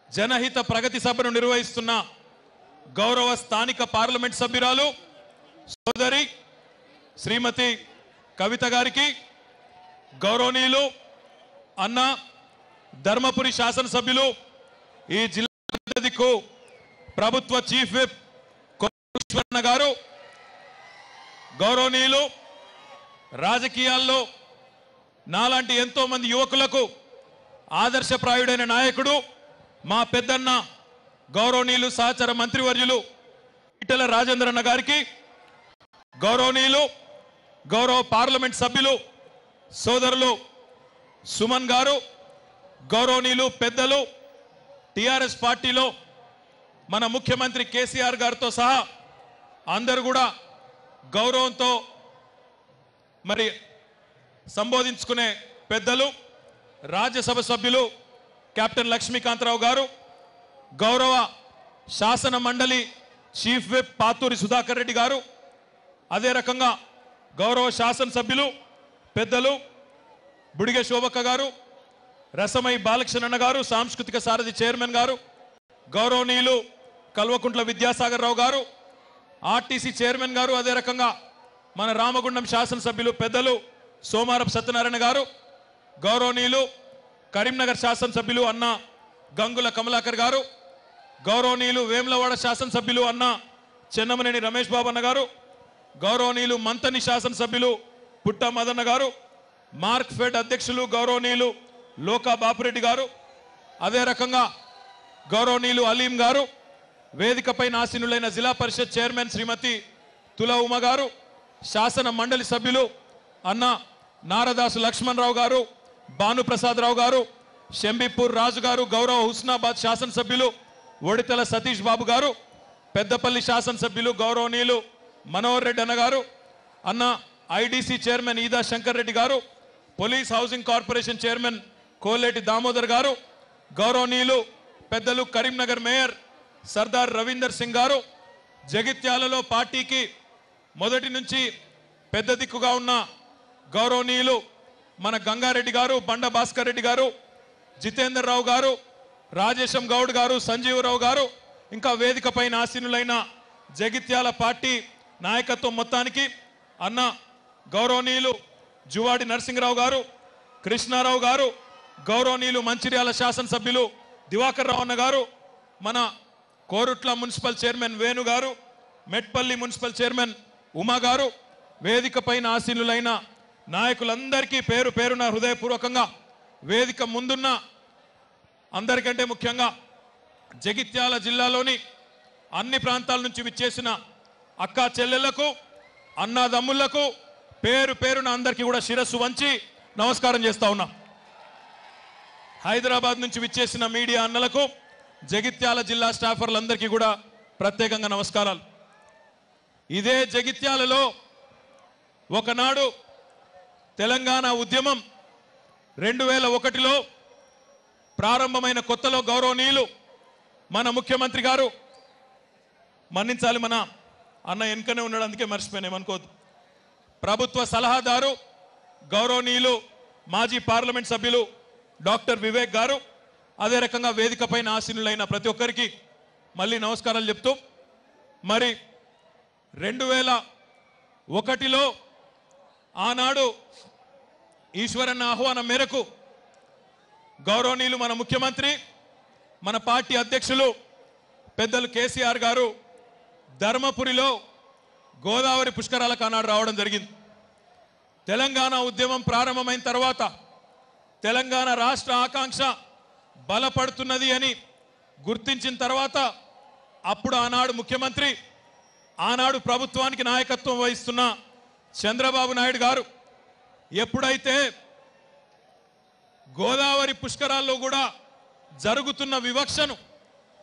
జనహిత ప్రగతి సభను నిర్వహిస్తున్న గౌరవ స్థానిక పార్లమెంట్ సభ్యురాలు సోదరి శ్రీమతి కవిత గారికి, గౌరవనీయులు అన్న ధర్మపురి శాసనసభ్యులు ఈ జిల్లా దిక్కు ప్రభుత్వ చీఫ్ విప్ కోటేశ్వరన్న గారు, గౌరవనీయులు రాజకీయాల్లో నాలాంటి ఎంతో మంది యువకులకు ఆదర్శప్రాయుడైన నాయకుడు మా పెద్దన్న గౌరవనీయులు సహచర మంత్రివర్యులు ఈటెల రాజేంద్రన్న గారికి, గౌరవనీయులు గౌరవ పార్లమెంట్ సభ్యులు సోదరులు సుమన్ గారు, గౌరవనీయులు పెద్దలు టిఆర్ఎస్ పార్టీలో మన ముఖ్యమంత్రి కేసీఆర్ గారితో సహా అందరూ కూడా గౌరవంతో మరి సంబోధించుకునే పెద్దలు రాజ్యసభ సభ్యులు కెప్టెన్ లక్ష్మీకాంతరావు గారు, గౌరవ శాసన మండలి చీఫ్ విప్ పాతూరి సుధాకర్ రెడ్డి గారు, అదే రకంగా గౌరవ శాసనసభ్యులు పెద్దలు బుడిగె శోభక్క గారు, రసమై బాలకృష్ణన్న గారు, సాంస్కృతిక సారథి చైర్మన్ గారు, గౌరవనీయులు కల్వకుంట్ల విద్యాసాగర్ రావు గారు, ఆర్టీసీ చైర్మన్ గారు, అదే రకంగా మన రామగుండం శాసనసభ్యులు పెద్దలు సోమారపు సత్యనారాయణ గారు, గౌరవనీయులు కరీంనగర్ శాసనసభ్యులు అన్న గంగుల కమలాకర్ గారు, గౌరవనీయులు వేములవాడ శాసనసభ్యులు అన్న చెన్నమనేని రమేష్ బాబు అన్న గారు, గౌరవనీయులు మంతని శాసనసభ్యులు పుట్ట మదన్న గారు, మార్క్ ఫెడ్ అధ్యక్షులు గౌరవనీయులు లోకా బాపురెడ్డి గారు, అదే రకంగా గౌరవనీయులు అలీం గారు, వేదికపై ఆసీనులైన జిల్లా పరిషత్ చైర్మన్ శ్రీమతి తుల ఉమ గారు, శాసన మండలి సభ్యులు అన్న నారదాసు లక్ష్మణరావు గారు, భానుప్రసాదరావు గారు, షంబీపూర్ రాజు గారు, గౌరవ హుస్నాబాద్ శాసనసభ్యులు ఒడితెల సతీష్ బాబు గారు, పెద్దపల్లి శాసనసభ్యులు గౌరవనీయులు మనోహర్ రెడ్డి అన్న గారు, అన్న ఐడిసి చైర్మన్ ఈదా శంకర్ రెడ్డి గారు, police housing corporation chairman Koleti Damodar గారు, గౌరవనీయులు పెద్దలు కరీంనగర్ మేయర్ సర్దార్ రవీందర్ సింగ్ గారు, జగిత్యాలలో పార్టీకి మొదటి నుంచి పెద్ద దిక్కుగా ఉన్న గౌరవనీయులు మన గంగారెడ్డి గారు, బండ భాస్కర్ రెడ్డి గారు, జితేందర్ రావు గారు, రాజేశం గౌడ్ గారు, సంజీవరావు గారు, ఇంకా వేదిక పైన ఆసీనులైన జగిత్యాల పార్టీ నాయకత్వం మొత్తానికి అన్న గౌరవనీయులు జువాడి నరసింహరావు గారు, కృష్ణారావు గారు, గౌరవనీయులు మంచిర్యాల శాసనసభ్యులు దివాకర్ రావు అన్న గారు, మన కోరుట్ల మున్సిపల్ చైర్మన్ వేణు గారు, మెట్పల్లి మున్సిపల్ చైర్మన్ ఉమా గారు, వేదిక పైన ఆసీనులైన నాయకులందరికీ పేరు పేరున హృదయపూర్వకంగా, వేదిక ముందున్న అందరికంటే ముఖ్యంగా జగిత్యాల జిల్లాలోని అన్ని ప్రాంతాల నుంచి విచ్చేసిన అక్కా చెల్లెళ్లకు, అన్నాదమ్ముళ్లకు పేరు పేరున అందరికీ కూడా శిరస్సు వంచి నమస్కారం చేస్తా ఉన్నా. హైదరాబాద్ నుంచి విచ్చేసిన మీడియా అన్నలకు, జగిత్యాల జిల్లా స్టాఫర్లందరికీ కూడా ప్రత్యేకంగా నమస్కారాలు. ఇదే జగిత్యాలలో ఒకనాడు తెలంగాణ ఉద్యమం 2001లో ప్రారంభమైన కొత్తలో గౌరవనీయులు మన ముఖ్యమంత్రి గారు, మన్నించాలి మన అన్న వెనుకనే ఉన్నాడు అందుకే మర్చిపోయాను ఏమనుకోద్దు, ప్రభుత్వ సలహాదారు గౌరవనీయులు మాజీ పార్లమెంట్ సభ్యులు డాక్టర్ వివేక్ గారు, అదే రకంగా వేదిక పైన ఆసీనులైన ప్రతి ఒక్కరికి మళ్ళీ నమస్కారాలు చెప్తూ, మరి 2001లో ఆనాడు ఈశ్వరన్న ఆహ్వానం మేరకు గౌరవనీయులు మన ముఖ్యమంత్రి, మన పార్టీ అధ్యక్షులు పెద్దలు కేసీఆర్ గారు ధర్మపురిలో గోదావరి పుష్కరాలకు ఆనాడు రావడం జరిగింది. తెలంగాణ ఉద్యమం ప్రారంభమైన తర్వాత తెలంగాణ రాష్ట్ర ఆకాంక్ష బలపడుతున్నది అని గుర్తించిన తర్వాత అప్పుడు ఆనాడు ముఖ్యమంత్రి, ఆనాడు ప్రభుత్వానికి నాయకత్వం వహిస్తున్న చంద్రబాబు నాయుడు గారు ఎప్పుడైతే గోదావరి పుష్కరాల్లో కూడా జరుగుతున్న వివక్షను,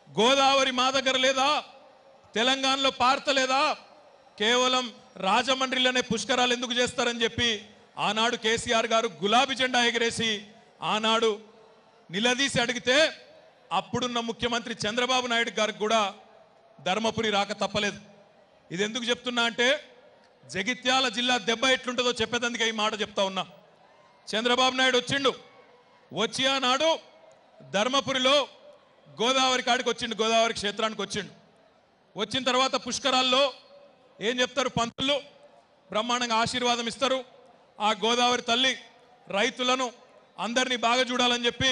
గోదావరి మా దగ్గర లేదా, తెలంగాణలో పారతలేదా, కేవలం రాజమండ్రిలోనే పుష్కరాలు ఎందుకు చేస్తారని చెప్పి ఆనాడు కేసీఆర్ గారు గులాబీ జెండా ఎగరేసి ఆనాడు నిలదీసి అడిగితే అప్పుడున్న ముఖ్యమంత్రి చంద్రబాబు నాయుడు గారికి కూడా ధర్మపురి రాక తప్పలేదు. ఇది ఎందుకు చెప్తున్నా అంటే జగిత్యాల జిల్లా దెబ్బ ఎట్లుంటుందో చెప్పేదందుకే ఈ మాట చెప్తా ఉన్నా. చంద్రబాబు నాయుడు వచ్చిండు, వచ్చి ఆనాడు ధర్మపురిలో గోదావరి కాడికి వచ్చిండు, గోదావరి క్షేత్రానికి వచ్చిండు. వచ్చిన తర్వాత పుష్కరాల్లో ఏం చెప్తారు పంతులు? బ్రహ్మాండంగా ఆశీర్వాదం ఇస్తారు. ఆ గోదావరి తల్లి రైతులను అందరినీ బాగా చూడాలని చెప్పి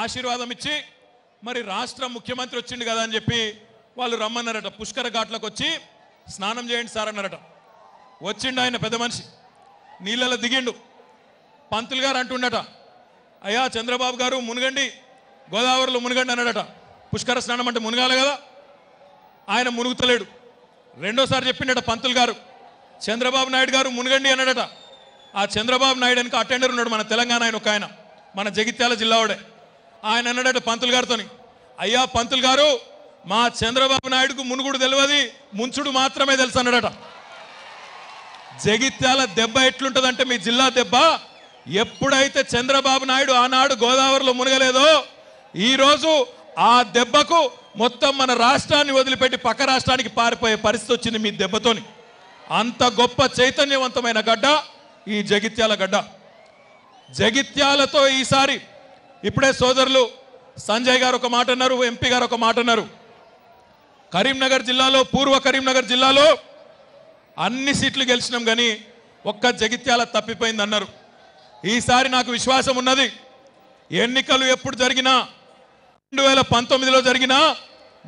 ఆశీర్వాదం ఇచ్చి, మరి రాష్ట్ర ముఖ్యమంత్రి వచ్చిండు కదా అని చెప్పి వాళ్ళు రమ్మన్నారట. పుష్కర ఘాట్లకు వచ్చి స్నానం చేయండి సార్ అన్నారట. వచ్చిండు ఆయన పెద్ద మనిషి, నీళ్ళలో దిగిండు. పంతులు గారు అంటుండట, అయ్యా చంద్రబాబు గారు మునగండి, గోదావరిలో మునగండి అన్నాడట. పుష్కర స్నానం అంటే మునగాలి కదా, ఆయన మునుగుతలేడు. రెండోసారి చెప్పిండట పంతులు గారు, చంద్రబాబు నాయుడు గారు మునగండి అన్నాడట. ఆ చంద్రబాబు నాయుడు వెనక అటెండర్ ఉన్నాడు, మన తెలంగాణ ఆయన, ఒక ఆయన మన జగిత్యాల జిల్లావాడే. ఆయన అన్నాడట పంతులు గారితోని, అయ్యా పంతులు గారు మా చంద్రబాబు నాయుడుకు మునుగుడు తెలియదు, ముంచుడు మాత్రమే తెలుసు అన్నాడట. జగిత్యాల దెబ్బ ఎట్లుంటుందంటే మీ జిల్లా దెబ్బ, ఎప్పుడైతే చంద్రబాబు నాయుడు ఆనాడు గోదావరిలో మునగలేదో ఈరోజు ఆ దెబ్బకు మొత్తం మన రాష్ట్రాన్ని వదిలిపెట్టి పక్క రాష్ట్రానికి పారిపోయే పరిస్థితి వచ్చింది మీ దెబ్బతోని. అంత గొప్ప చైతన్యవంతమైన గడ్డ ఈ జగిత్యాల గడ్డ. జగిత్యాలతో ఈసారి ఇప్పుడే సోదరులు సంజయ్ గారు ఒక మాట అన్నారు, ఎంపీ గారు ఒక మాట అన్నారు. కరీంనగర్ జిల్లాలో, పూర్వ కరీంనగర్ జిల్లాలో అన్ని సీట్లు గెలిచినాం కానీ ఒక్క జగిత్యాల తప్పిపోయింది అన్నారు. ఈసారి నాకు విశ్వాసం ఉన్నది, ఎన్నికలు ఎప్పుడు జరిగినా 2019లో జరిగినా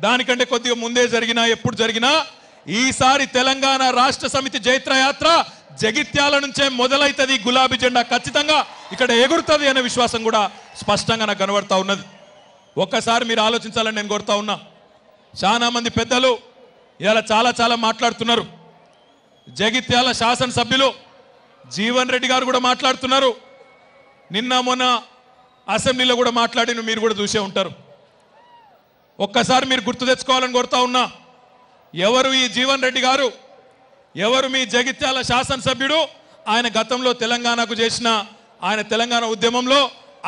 దానికంటే కొద్దిగా ముందే జరిగినా ఎప్పుడు జరిగినా ఈసారి తెలంగాణ రాష్ట్ర సమితి జైత్రయాత్ర జగిత్యాల నుంచే మొదలైతుంది. గులాబీ జెండా ఖచ్చితంగా ఇక్కడ ఎగురుతుంది అనే విశ్వాసం కూడా స్పష్టంగా నాకు కనబడతా ఉన్నది. ఒక్కసారి మీరు ఆలోచించాలని నేను కోరుతా ఉన్నా. చాలా మంది పెద్దలు ఇలా చాలా మాట్లాడుతున్నారు. జగిత్యాల శాసనసభ్యులు జీవన్ రెడ్డి గారు కూడా మాట్లాడుతున్నారు. నిన్న మొన్న అసెంబ్లీలో కూడా మాట్లాడిన మీరు కూడా చూసే ఉంటారు. ఒక్కసారి మీరు గుర్తు తెచ్చుకోవాలని కోరుతా ఉన్నా. ఎవరు ఈ జీవన్ రెడ్డి గారు, ఎవరు మీ జగిత్యాల శాసనసభ్యుడు, ఆయన గతంలో తెలంగాణకు చేసిన, ఆయన తెలంగాణ ఉద్యమంలో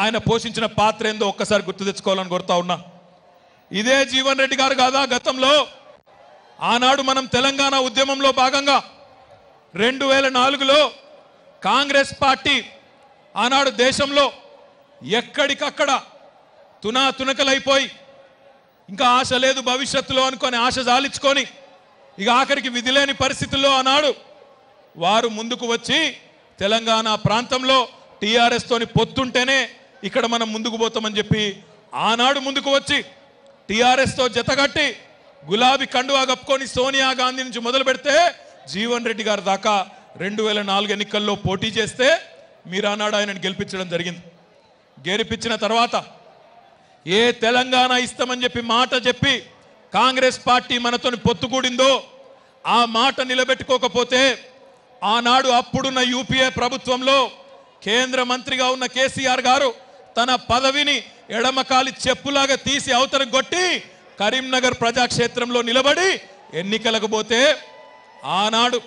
ఆయన పోషించిన పాత్ర ఏందో ఒక్కసారి గుర్తు తెచ్చుకోవాలని కోరుతా ఉన్నా. ఇదే జీవన్ రెడ్డి గారు కాదా గతంలో ఆనాడు మనం తెలంగాణ ఉద్యమంలో భాగంగా 2004లో కాంగ్రెస్ పార్టీ ఆనాడు దేశంలో ఎక్కడికక్కడ తునకలైపోయి ఇంకా ఆశ లేదు భవిష్యత్తులో అనుకొని ఆశ జాలించుకొని ఇక ఆఖరికి విధి లేని పరిస్థితుల్లో ఆనాడు వారు ముందుకు వచ్చి తెలంగాణ ప్రాంతంలో టీఆర్ఎస్ తోని పొత్తుంటేనే ఇక్కడ మనం ముందుకు పోతామని చెప్పి ఆనాడు ముందుకు వచ్చి టీఆర్ఎస్ తో జతగట్టి గులాబీ కండువా కప్పుకొని సోనియా గాంధీ నుంచి మొదలు పెడితే జీవన్ రెడ్డి గారి దాకా 2004 ఎన్నికల్లో పోటీ చేస్తే మీరు ఆనాడు ఆయనను గెలిపించడం జరిగింది. గెలిపించిన తర్వాత ఏ తెలంగాణ ఇస్తామని చెప్పి మాట చెప్పి కాంగ్రెస్ పార్టీ మనతోని పొత్తుకూడిందో ఆ మాట నిలబెట్టుకోకపోతే ఆనాడు అప్పుడున్న యూపీఏ ప్రభుత్వంలో కేంద్ర మంత్రిగా ఉన్న కేసీఆర్ గారు తన పదవిని ఎడమకాలి చెప్పులాగా తీసి అవతలకు కొట్టి కరీంనగర్ ప్రజాక్షేత్రంలో నిలబడి ఎన్నికలకు పోతే ఆనాడు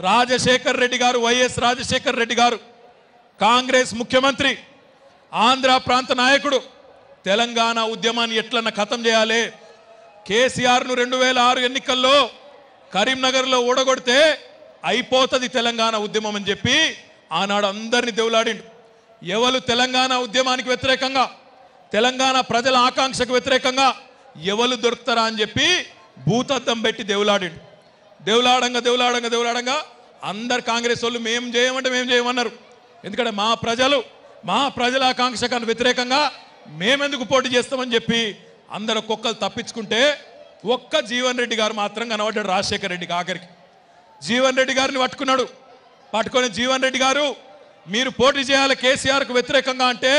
రాజశేఖర్ రెడ్డి గారు, వైఎస్ రాజశేఖర్ రెడ్డి గారు కాంగ్రెస్ ముఖ్యమంత్రి, ఆంధ్ర ప్రాంత నాయకుడు, తెలంగాణ ఉద్యమాన్ని ఎట్లన్నా ఖతం చేయాలి, కేసీఆర్ను 2006 ఎన్నికల్లో కరీంనగర్లో ఓడగొడితే అయిపోతుంది తెలంగాణ ఉద్యమం అని చెప్పి ఆనాడు అందరినీ దేవులాడిండు. ఎవరు తెలంగాణ ఉద్యమానికి వ్యతిరేకంగా, తెలంగాణ ప్రజల ఆకాంక్షకు వ్యతిరేకంగా ఎవరు దొరుకుతారా అని చెప్పి భూతద్దం పెట్టి దేవులాడిండు. దేవులాడంగా అందరు కాంగ్రెస్ వాళ్ళు మేము చేయమంటే మేము చేయమన్నారు. ఎందుకంటే మా ప్రజల ఆకాంక్షకు వ్యతిరేకంగా మేమెందుకు పోటీ చేస్తామని చెప్పి అందరు ఒక్కొక్కరు తప్పించుకుంటే ఒక్క జీవన్ రెడ్డి గారు మాత్రం కనబడ్డాడు. రాజశేఖర్ రెడ్డికి ఆఖరికి జీవన్ రెడ్డి గారిని పట్టుకొని జీవన్ రెడ్డి గారు మీరు పోటీ చేయాలి కేసీఆర్కు వ్యతిరేకంగా అంటే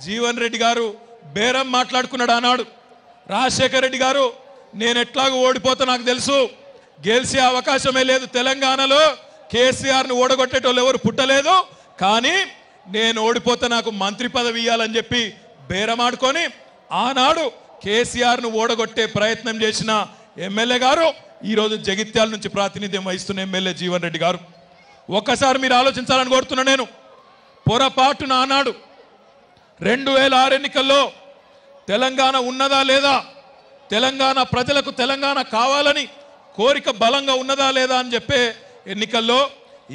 జీవన్ రెడ్డి గారు బేరం మాట్లాడుకున్నాడు. ఆనాడు రాజశేఖర్ రెడ్డి గారు నేను ఎట్లాగో ఓడిపోతా నాకు తెలుసు, గెలిచే అవకాశమే లేదు, తెలంగాణలో కేసీఆర్ను ఓడగొట్టేటోళ్ళు ఎవరు పుట్టలేదు, కానీ నేను ఓడిపోతే నాకు మంత్రి పదవి ఇవ్వాలని చెప్పి బేరమాడుకొని ఆనాడు కేసీఆర్ను ఓడగొట్టే ప్రయత్నం చేసిన ఎమ్మెల్యే గారు ఈరోజు జగిత్యాల నుంచి ప్రాతినిధ్యం వహిస్తున్న ఎమ్మెల్యే జీవన్ రెడ్డి గారు. ఒక్కసారి మీరు ఆలోచించాలని కోరుతున్నా. నేను పొరపాటున ఆనాడు 2006 ఎన్నికల్లో తెలంగాణ ఉన్నదా లేదా, తెలంగాణ ప్రజలకు తెలంగాణ కావాలని కోరిక బలంగా ఉన్నదా లేదా అని చెప్పే ఎన్నికల్లో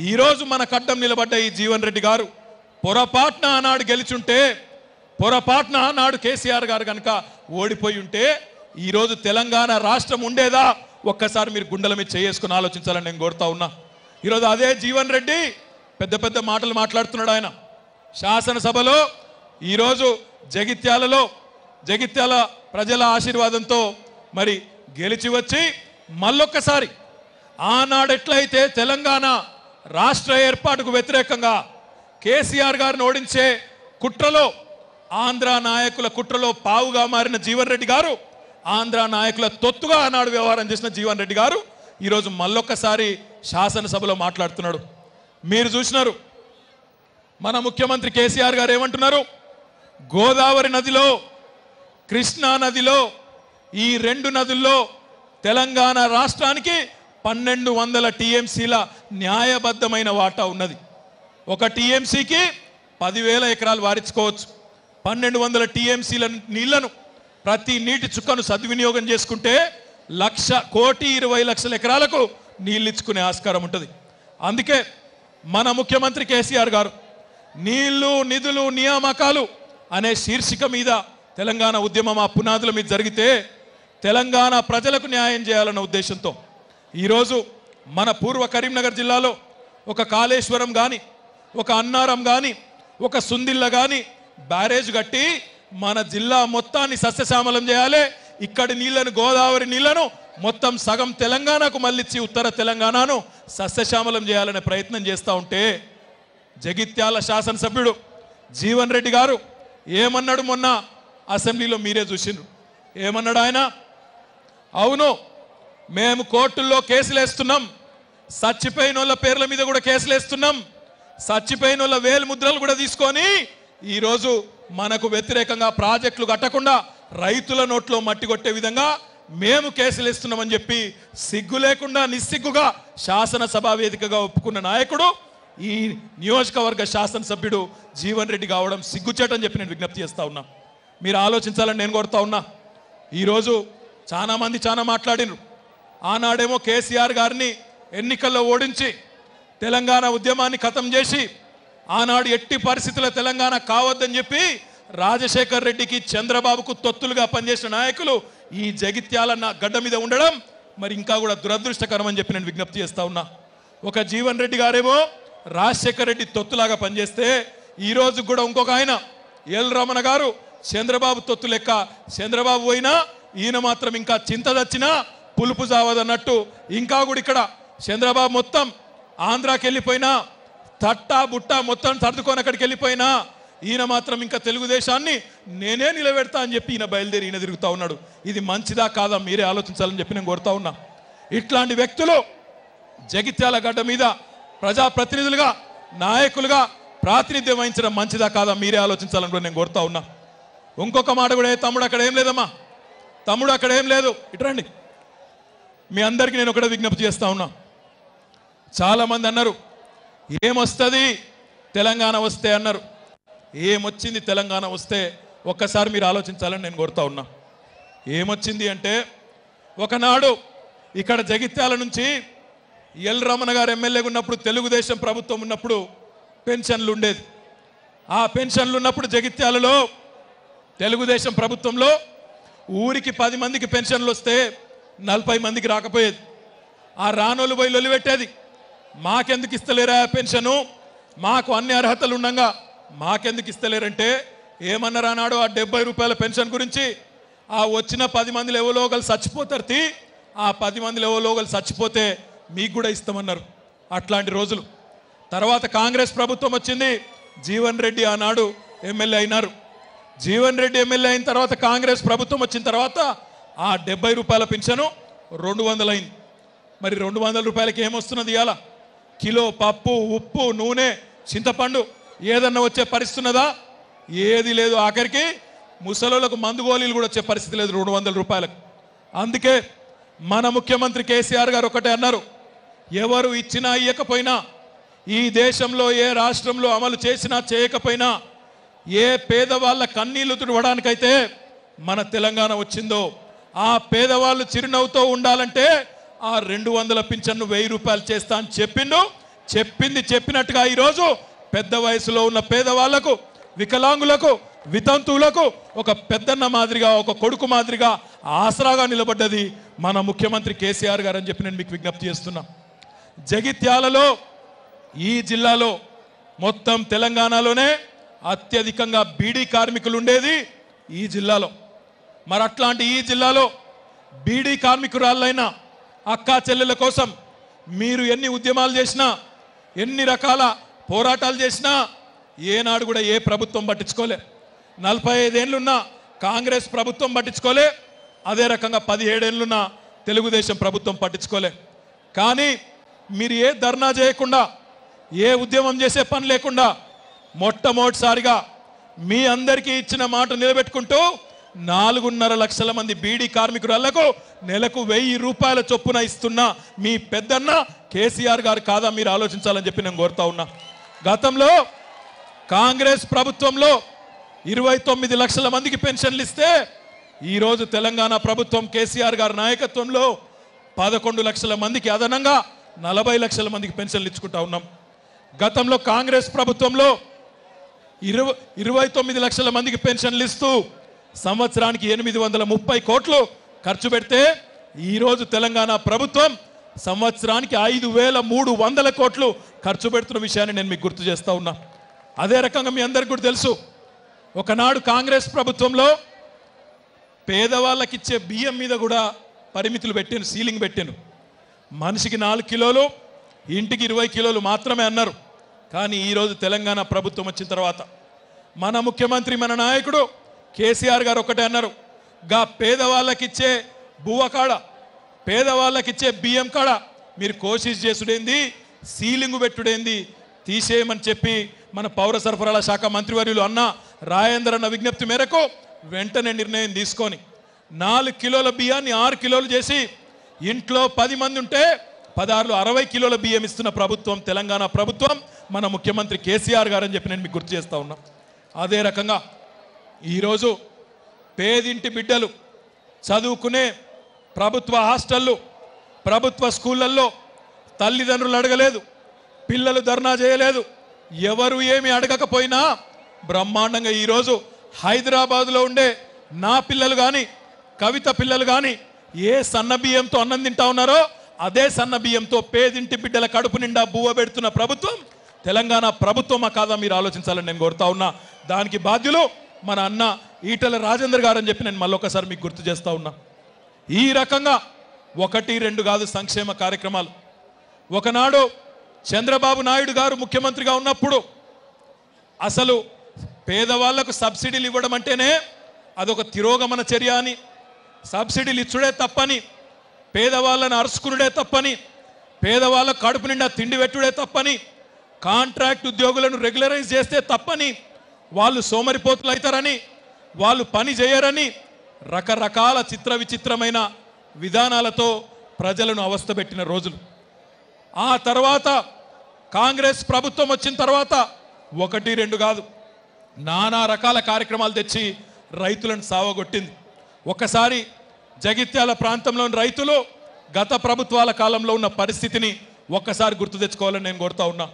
ఈరోజు మన కడ్డం నిలబడ్డ ఈ జీవన్ రెడ్డి గారు పొరపాటున ఆనాడు గెలిచుంటే పొరపాటున నాడు కేసీఆర్ గారు కనుక ఓడిపోయి ఉంటే ఈరోజు తెలంగాణ రాష్ట్రం ఉండేదా? ఒక్కసారి మీరు గుండెల మీద చేసుకుని ఆలోచించాలని నేను కోరుతా ఉన్నా. ఈరోజు అదే జీవన్ రెడ్డి పెద్ద పెద్ద మాటలు మాట్లాడుతున్నాడు. ఆయన శాసనసభలో ఈరోజు జగిత్యాల ప్రజల ఆశీర్వాదంతో మరి గెలిచి వచ్చి మళ్ళొక్కసారి ఆనాడు ఎట్లయితే తెలంగాణ రాష్ట్ర ఏర్పాటుకు వ్యతిరేకంగా కేసీఆర్ గారిని ఓడించే కుట్రలో, ఆంధ్ర నాయకుల కుట్రలో పావుగా మారిన జీవన్ రెడ్డి గారు, ఆంధ్ర నాయకుల తొత్తుగా ఆనాడు వ్యవహారం చేసిన జీవన్ రెడ్డి గారు ఈరోజు మళ్ళొక్కసారి శాసనసభలో మాట్లాడుతున్నాడు. మీరు చూసినారు మన ముఖ్యమంత్రి కేసీఆర్ గారు ఏమంటున్నారు? గోదావరి నదిలో, కృష్ణా నదిలో, ఈ రెండు నదుల్లో తెలంగాణ రాష్ట్రానికి 1200 టీఎంసీల న్యాయబద్ధమైన వాటా ఉన్నది. ఒక టీఎంసీకి 10,000 ఎకరాలు వారించుకోవచ్చు. 1200 టీఎంసీల నీళ్లను, ప్రతి నీటి చుక్కను సద్వినియోగం చేసుకుంటే 1,20,00,000 ఎకరాలకు నీళ్ళు ఇచ్చుకునే ఆస్కారం ఉంటుంది. అందుకే మన ముఖ్యమంత్రి కేసీఆర్ గారు నీళ్లు, నిధులు, నియామకాలు అనే శీర్షిక మీద తెలంగాణ ఉద్యమం ఆ పునాదుల మీద జరిగితే తెలంగాణ ప్రజలకు న్యాయం చేయాలన్న ఉద్దేశంతో ఈరోజు మన పూర్వ కరీంనగర్ జిల్లాలో ఒక కాళేశ్వరం కానీ, ఒక అన్నారం కానీ, ఒక సుందిల్ల కానీ బ్యారేజ్ కట్టి మన జిల్లా మొత్తాన్ని సస్యశ్యామలం చేయాలి. ఇక్కడి నీళ్లను, గోదావరి నీళ్లను మొత్తం సగం తెలంగాణకు మళ్ళించి ఉత్తర తెలంగాణను సస్యశ్యామలం చేయాలనే ప్రయత్నం చేస్తూ ఉంటే జగిత్యాల శాసనసభ్యుడు జీవన్ రెడ్డి గారు ఏమన్నాడు? మొన్న అసెంబ్లీలో మీరే చూసిండ్రు. ఏమన్నాడు ఆయన? అవును, మేము కోర్టుల్లో కేసులు వేస్తున్నాం, చచ్చిపోయిన వాళ్ళ పేర్ల మీద కూడా కేసులు వేస్తున్నాం, చచ్చిపోయిన వాళ్ళ వేలు ముద్రలు కూడా తీసుకొని ఈరోజు మనకు వ్యతిరేకంగా ప్రాజెక్టులు కట్టకుండా రైతుల నోట్లో మట్టి కొట్టే విధంగా మేము కేసులు ఇస్తున్నామని చెప్పి సిగ్గు లేకుండా నిస్సిగ్గుగా శాసనసభ వేదికగా ఒప్పుకున్న నాయకుడు ఈ నియోజకవర్గ శాసనసభ్యుడు జీవన్ రెడ్డి కావడం సిగ్గుచేటని చెప్పి నేను విజ్ఞప్తి చేస్తా ఉన్నా. మీరు ఆలోచించాలని నేను కోరుతా ఉన్నా. ఈరోజు చాలా మంది చాలా మాట్లాడినరు. ఆనాడేమో కేసీఆర్ గారిని ఎన్నికల్లో ఓడించి తెలంగాణ ఉద్యమాన్ని ఖతం చేసి ఆనాడు ఎట్టి పరిస్థితుల తెలంగాణ కావద్దని చెప్పి రాజశేఖర్ రెడ్డికి, చంద్రబాబుకు తొత్తులుగా పనిచేసిన నాయకులు ఈ జగిత్యాల గడ్డ మీద ఉండడం మరి ఇంకా కూడా దురదృష్టకరం అని చెప్పి నేను విజ్ఞప్తి చేస్తా ఉన్నా. ఒక జీవన్ రెడ్డి గారేమో రాజశేఖర్ రెడ్డి తొత్తులాగా పనిచేస్తే ఈరోజు కూడా ఇంకొక ఆయన ఎల్ రమణ గారు చంద్రబాబు తొత్తు లెక్క, చంద్రబాబు పోయినా ఈయన మాత్రం ఇంకా చింత దచ్చినా పులుపు జావదన్నట్టు ఇంకా కూడా ఇక్కడ చంద్రబాబు మొత్తం ఆంధ్రాకి వెళ్ళిపోయినా, తట్టా బుట్టా మొత్తం సర్దుకొని అక్కడికి వెళ్ళిపోయినా ఈయన మాత్రం ఇంకా తెలుగుదేశాన్ని నేనే నిలబెడతా అని చెప్పి ఈయన బయలుదేరి ఈయన తిరుగుతూ ఉన్నాడు. ఇది మంచిదా కాదా మీరే ఆలోచించాలని చెప్పి నేను కోరుతా ఉన్నా. ఇట్లాంటి వ్యక్తులు జగిత్యాల గడ్డ మీద ప్రజాప్రతినిధులుగా, నాయకులుగా ప్రాతినిధ్యం వహించడం మంచిదా కాదా మీరే ఆలోచించాలని కూడా నేను కోరుతా ఉన్నా. ఇంకొక మాట కూడా, తమ్ముడు అక్కడ ఏం లేదమ్మా, తమ్ముడు అక్కడ ఏం లేదు, ఇట్రండి. మీ అందరికీ నేను ఒకటే విజ్ఞప్తి చేస్తా ఉన్నా. చాలామంది అన్నారు ఏమొస్తుంది తెలంగాణ వస్తే అన్నారు. ఏమొచ్చింది తెలంగాణ వస్తే ఒక్కసారి మీరు ఆలోచించాలని నేను కోరుతా ఉన్నా. ఏమొచ్చింది అంటే, ఒకనాడు ఇక్కడ జగిత్యాల నుంచి ఎల్ రమణ గారు ఎమ్మెల్యేగా ఉన్నప్పుడు, తెలుగుదేశం ప్రభుత్వం ఉన్నప్పుడు పెన్షన్లు ఉండేది. ఆ పెన్షన్లు ఉన్నప్పుడు జగిత్యాలలో తెలుగుదేశం ప్రభుత్వంలో ఊరికి 10 మందికి పెన్షన్లు వస్తే 40 మందికి రాకపోయేది. ఆ రానోళ్ళు పోయి లొల్లి పెట్టేది, మాకెందుకు ఇస్తలేరా పెన్షను, మాకు అన్ని అర్హతలు ఉండగా మాకెందుకు ఇస్తలేరంటే ఏమన్నారు అన్నాడు? ఆ 70 రూపాయల పెన్షన్ గురించి ఆ వచ్చిన 10 మందిలో ఎవరో ఒకరు చచ్చిపోతారు, ఆ 10 మందిలో ఎవరో ఒకరు చచ్చిపోతే మీకు కూడా ఇస్తామన్నారు. అట్లాంటి రోజులు. తర్వాత కాంగ్రెస్ ప్రభుత్వం వచ్చింది, జీవన్ రెడ్డి ఆనాడు ఎమ్మెల్యే అయినారు. జీవన్ రెడ్డి ఎమ్మెల్యే అయిన తర్వాత కాంగ్రెస్ ప్రభుత్వం వచ్చిన తర్వాత ఆ 70 రూపాయల పెన్షను 200 అయింది. మరి 200 రూపాయలకి ఏమొస్తున్నది? ఇవాళ కిలో పప్పు, ఉప్పు, నూనె, చింతపండు ఏదన్నా వచ్చే పరిస్థితి ఉన్నదా? ఏది లేదు. ఆఖరికి ముసలోళ్ళకు మందు గోళీలు కూడా వచ్చే పరిస్థితి లేదు 200 రూపాయలకు. అందుకే మన ముఖ్యమంత్రి కేసీఆర్ గారు ఒకటే అన్నారు, ఎవరు ఇచ్చినా ఇయ్యకపోయినా, ఈ దేశంలో ఏ రాష్ట్రంలో అమలు చేసినా చేయకపోయినా, ఏ పేదవాళ్ళ కన్నీళ్లు తుడవడానికైతే మన తెలంగాణ వచ్చిందో ఆ పేదవాళ్ళు చిరునవ్వుతో ఉండాలంటే ఆ 200 పింఛన్ను 1000 రూపాయలు చేస్తా అని చెప్పిండు. చెప్పింది చెప్పినట్టుగా ఈరోజు పెద్ద వయసులో ఉన్న పేదవాళ్లకు, వికలాంగులకు వితంతువులకు ఒక పెద్దన్న మాదిరిగా ఒక కొడుకు మాదిరిగా ఆసరాగా నిలబడ్డది మన ముఖ్యమంత్రి కేసీఆర్ గారు అని చెప్పి నేను మీకు విజ్ఞప్తి చేస్తున్నా. జగిత్యాలలో ఈ జిల్లాలో మొత్తం తెలంగాణలోనే అత్యధికంగా బీడీ కార్మికులు ఉండేది ఈ జిల్లాలో. మరి అట్లాంటి ఈ జిల్లాలో బీడీ కార్మికురాళ్ళైన అక్కా చెల్లెల కోసం మీరు ఎన్ని ఉద్యమాలు చేసినా ఎన్ని రకాల పోరాటాలు చేసినా ఏనాడు కూడా ఏ ప్రభుత్వం పట్టించుకోలే. 45 ఏళ్ళున్న కాంగ్రెస్ ప్రభుత్వం పట్టించుకోలే, అదే రకంగా 17 ఏళ్ళున్న తెలుగుదేశం ప్రభుత్వం పట్టించుకోలే. కానీ మీరు ఏ ధర్నా చేయకుండా ఏ ఉద్యమం చేసే పని లేకుండా మొట్టమొదటిసారిగా మీ అందరికీ ఇచ్చిన మాట నిలబెట్టుకుంటూ 4.5 లక్షల మంది బీడీ కార్మికురాళ్లకు నెలకు 1000 రూపాయల చొప్పున ఇస్తున్న మీ పెద్దన్న కేసీఆర్ గారు కాదా మీరు ఆలోచించాలని చెప్పి నేను కోరుతా ఉన్నా. గతంలో కాంగ్రెస్ ప్రభుత్వంలో 29 లక్షల మందికి పెన్షన్లు ఇస్తే ఈరోజు తెలంగాణ ప్రభుత్వం కేసీఆర్ గారి నాయకత్వంలో 11 లక్షల మందికి అదనంగా 40 లక్షల మందికి పెన్షన్లు ఇచ్చుకుంటా ఉన్నాం. గతంలో కాంగ్రెస్ ప్రభుత్వంలో 29 లక్షల మందికి పెన్షన్లు ఇస్తూ సంవత్సరానికి 830 కోట్లు ఖర్చు పెడితే ఈరోజు తెలంగాణ ప్రభుత్వం సంవత్సరానికి 5300 కోట్లు ఖర్చు పెడుతున్న విషయాన్ని నేను మీకు గుర్తు చేస్తా ఉన్నా. అదే రకంగా మీ అందరికీ కూడా తెలుసు, ఒకనాడు కాంగ్రెస్ ప్రభుత్వంలో పేదవాళ్ళకి ఇచ్చే బియ్యం మీద కూడా పరిమితులు పెట్టాను, సీలింగ్ పెట్టాను. మనిషికి 4 కిలోలు, ఇంటికి 20 కిలోలు మాత్రమే అన్నారు. కానీ ఈరోజు తెలంగాణ ప్రభుత్వం వచ్చిన తర్వాత మన ముఖ్యమంత్రి మన నాయకుడు కేసీఆర్ గారు ఒకటే అన్నారు, గా పేదవాళ్ళకిచ్చే బువ్వ కాడ పేదవాళ్ళకిచ్చే బియ్యం కాడ మీరు కోషిష్ చేసుడేంది, సీలింగ్ పెట్టుడేంది తీసేయమని చెప్పి మన పౌర సరఫరాల శాఖ మంత్రివర్యులు అన్న రాజేందర్ అన్న విజ్ఞప్తి మేరకు వెంటనే నిర్ణయం తీసుకొని 4 కిలోల బియ్యాన్ని 6 కిలోలు చేసి ఇంట్లో 10 మంది ఉంటే 16లో 60 కిలోల బియ్యం ఇస్తున్న ప్రభుత్వం తెలంగాణ ప్రభుత్వం మన ముఖ్యమంత్రి కేసీఆర్ గారు అని చెప్పి నేను మీకు గుర్తు చేస్తా ఉన్నా. అదే రకంగా ఈరోజు పేదింటి బిడ్డలు చదువుకునే ప్రభుత్వ హాస్టళ్ళు ప్రభుత్వ స్కూళ్ళల్లో తల్లిదండ్రులు అడగలేదు, పిల్లలు ధర్నా చేయలేదు, ఎవరు ఏమి అడగకపోయినా బ్రహ్మాండంగా ఈరోజు హైదరాబాదులో ఉండే నా పిల్లలు కానీ కవిత పిల్లలు కానీ ఏ సన్న బియ్యంతో అన్నం తింటా ఉన్నారో అదే సన్న బియ్యంతో పేదింటి బిడ్డల కడుపు నిండా బువ్వ పెడుతున్న ప్రభుత్వం తెలంగాణ ప్రభుత్వమా కాదా మీరు ఆలోచించాలని నేను కోరుతా ఉన్నా. దానికి బాధ్యులు మన అన్న ఈటెల రాజేందర్ గారు అని చెప్పి నేను మళ్ళొకసారి మీకు గుర్తు చేస్తా ఉన్నా. ఈ రకంగా 1-2 కాదు సంక్షేమ కార్యక్రమాలు. ఒకనాడు చంద్రబాబు నాయుడు గారు ముఖ్యమంత్రిగా ఉన్నప్పుడు అసలు పేదవాళ్లకు సబ్సిడీలు ఇవ్వడం అంటేనే అదొక తిరోగమన చర్య అని, సబ్సిడీలు ఇచ్చుడే తప్పని, పేదవాళ్ళని అరుచుకునుడే తప్పని, పేదవాళ్ళకు కడుపు నిండా తిండి పెట్టుడే తప్పని, కాంట్రాక్ట్ ఉద్యోగులను రెగ్యులరైజ్ చేస్తే తప్పని, వాళ్ళు సోమరిపోతులు అవుతారని, వాళ్ళు పని చేయరని రకరకాల చిత్ర విచిత్రమైన విధానాలతో ప్రజలను అవస్థపెట్టిన రోజులు. ఆ తర్వాత కాంగ్రెస్ ప్రభుత్వం వచ్చిన తర్వాత 1-2 కాదు నానా రకాల కార్యక్రమాలు తెచ్చి రైతులను సావగొట్టింది. ఒకసారి జగిత్యాల ప్రాంతంలోని రైతులు గత ప్రభుత్వాల కాలంలో ఉన్న పరిస్థితిని ఒక్కసారి గుర్తు తెచ్చుకోవాలని నేను కోరుతా ఉన్నా.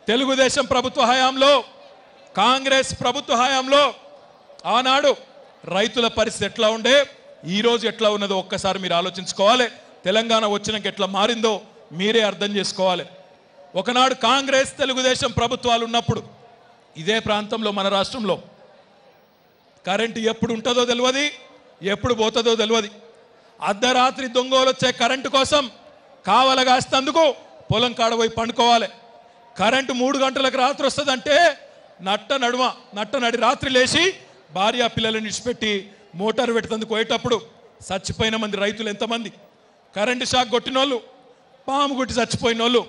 తెలుగుదేశం ప్రభుత్వ హయాంలో కాంగ్రెస్ ప్రభుత్వ హయాంలో ఆనాడు రైతుల పరిస్థితి ఎట్లా ఉండే, ఈరోజు ఎట్లా ఉన్నదో ఒక్కసారి మీరు ఆలోచించుకోవాలి. తెలంగాణ వచ్చినాక ఎట్లా మారిందో మీరే అర్థం చేసుకోవాలి. ఒకనాడు కాంగ్రెస్ తెలుగుదేశం ప్రభుత్వాలు ఉన్నప్పుడు ఇదే ప్రాంతంలో మన రాష్ట్రంలో కరెంటు ఎప్పుడు ఉంటుందో తెలియదు, ఎప్పుడు పోతుందో తెలియదు. అర్ధరాత్రి దొంగలు వచ్చే కరెంటు కోసం కావలగాస్తందుకు పొలం కాడపోయి పండుకోవాలి. కరెంటు 3 గంటలకు రాత్రి వస్తుందంటే నడి రాత్రి లేచి భార్య పిల్లలను ఇచ్చిపెట్టి మోటార్ పెట్టేందుకు పోయేటప్పుడు చచ్చిపోయిన మంది రైతులు ఎంతమంది, కరెంటు షాక్ కొట్టిన వాళ్ళు, పాము గుట్టి చచ్చిపోయిన వాళ్ళు,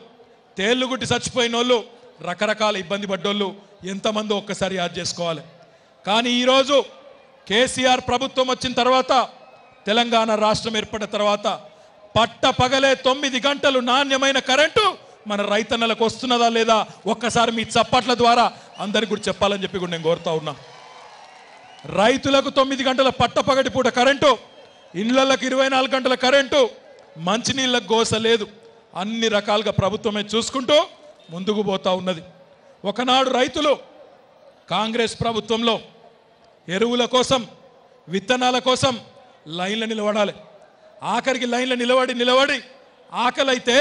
తేళ్లు గుట్టి చచ్చిపోయిన వాళ్ళు, రకరకాల ఇబ్బంది పడ్డోళ్ళు ఎంతమందో ఒక్కసారి యాద్ చేసుకోవాలి. కానీ ఈరోజు కేసీఆర్ ప్రభుత్వం వచ్చిన తర్వాత తెలంగాణ రాష్ట్రం ఏర్పడిన తర్వాత పట్ట పగలే 9 గంటలు నాణ్యమైన కరెంటు మన రైతన్నలకు వస్తున్నదా లేదా ఒక్కసారి మీ చప్పట్ల ద్వారా అందరికి కూడా చెప్పాలని చెప్పి కూడా నేను కోరుతా ఉన్నా. రైతులకు 9 గంటల పట్టపగటి పూట కరెంటు, ఇళ్లకు 24 గంటల కరెంటు, మంచినీళ్ళకు గోస లేదు. అన్ని రకాలుగా ప్రభుత్వమే చూసుకుంటూ ముందుకు పోతా ఉన్నది. ఒకనాడు రైతులు కాంగ్రెస్ ప్రభుత్వంలో ఎరువుల కోసం విత్తనాల కోసం లైన్ల నిలబడాలి. ఆఖరికి లైన్ల నిలబడి ఆకలైతే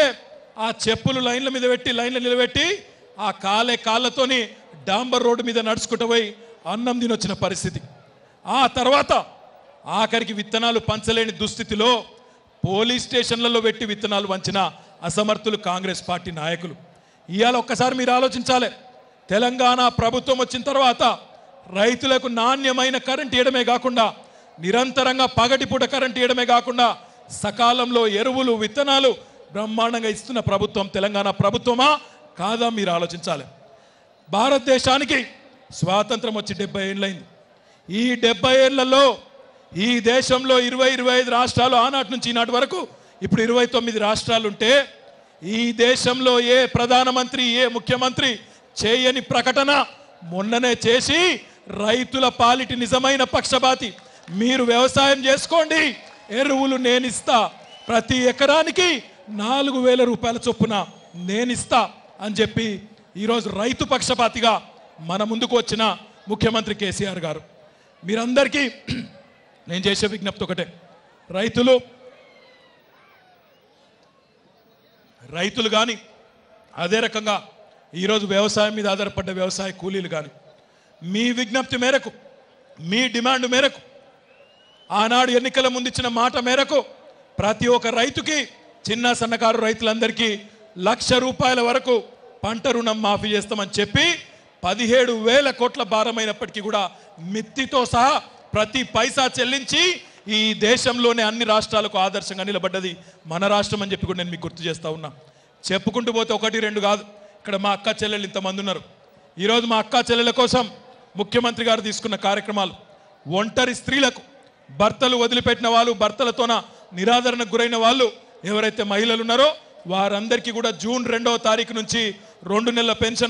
ఆ చెప్పులు లైన్ల మీద పెట్టి లైన్ల నిలబెట్టి ఆ కాళ్ళతోని డాంబర్ రోడ్డు మీద నడుచుకుంటూ పోయి అన్నం తినొచ్చిన పరిస్థితి. ఆ తర్వాత ఆఖరికి విత్తనాలు పంచలేని దుస్థితిలో పోలీస్ స్టేషన్లలో పెట్టి విత్తనాలు వంచిన అసమర్థులు కాంగ్రెస్ పార్టీ నాయకులు. ఇవాళ ఒక్కసారి మీరు ఆలోచించాలి. తెలంగాణ ప్రభుత్వం వచ్చిన తర్వాత రైతులకు నాణ్యమైన కరెంట్ ఇవ్వడమే కాకుండా నిరంతరంగా పగటిపూట కరెంట్ ఇవ్వడమే కాకుండా సకాలంలో ఎరువులు విత్తనాలు బ్రహ్మాండంగా ఇస్తున్న ప్రభుత్వం తెలంగాణ ప్రభుత్వమా కాదా మీరు ఆలోచించాలి. భారతదేశానికి స్వాతంత్రం వచ్చి 70 ఏళ్ళైంది. ఈ 70 ఏళ్లలో ఈ దేశంలో 20-25 రాష్ట్రాలు ఆనాటి నుంచి ఈనాటి వరకు ఇప్పుడు 29 రాష్ట్రాలు ఉంటే ఈ దేశంలో ఏ ప్రధానమంత్రి ఏ ముఖ్యమంత్రి చేయని ప్రకటన మొన్ననే చేసి రైతుల పాలిటి నిజమైన పక్షపాతి మీరు వ్యవసాయం చేసుకోండి, ఎరువులు నేనిస్తా, ప్రతి ఎకరానికి 4,000 రూపాయల చొప్పున నేనిస్తా అని చెప్పి ఈరోజు రైతు పక్షపాతిగా మన ముందుకు వచ్చిన ముఖ్యమంత్రి కేసీఆర్ గారు. మీరందరికీ నేను చేసే విజ్ఞప్తి ఒకటే, రైతులు కానీ అదే రకంగా ఈరోజు వ్యవసాయం మీద ఆధారపడ్డ వ్యవసాయ కూలీలు కానీ మీ విజ్ఞప్తి మేరకు మీ డిమాండ్ మేరకు ఆనాడు ఎన్నికల ముందు ఇచ్చిన మాట మేరకు ప్రతి ఒక్క రైతుకి చిన్న సన్నకారు రైతులందరికీ 1,00,000 రూపాయల వరకు పంట రుణం మాఫీ చేస్తామని చెప్పి 17,000 కోట్ల భారమైనప్పటికీ కూడా మిత్తితో సహా ప్రతి పైసా చెల్లించి ఈ దేశంలోనే అన్ని రాష్ట్రాలకు ఆదర్శంగా నిలబడ్డది మన రాష్ట్రం అని చెప్పి కూడా నేను మీకు గుర్తు చేస్తా ఉన్నా. చెప్పుకుంటూ పోతే 1-2 కాదు, ఇక్కడ మా అక్క చెల్లెళ్ళు ఇంతమంది ఉన్నారు. ఈరోజు మా అక్క చెల్లెల కోసం ముఖ్యమంత్రి గారు తీసుకున్న కార్యక్రమాలు ఒంటరి స్త్రీలకు, భర్తలు వదిలిపెట్టిన వాళ్ళు, భర్తలతోన నిరాదరణకు గురైన వాళ్ళు ఎవరైతే మహిళలు ఉన్నారో వారందరికీ కూడా జూన్ 2వ తారీఖు నుంచి 2 నెలల పెన్షన్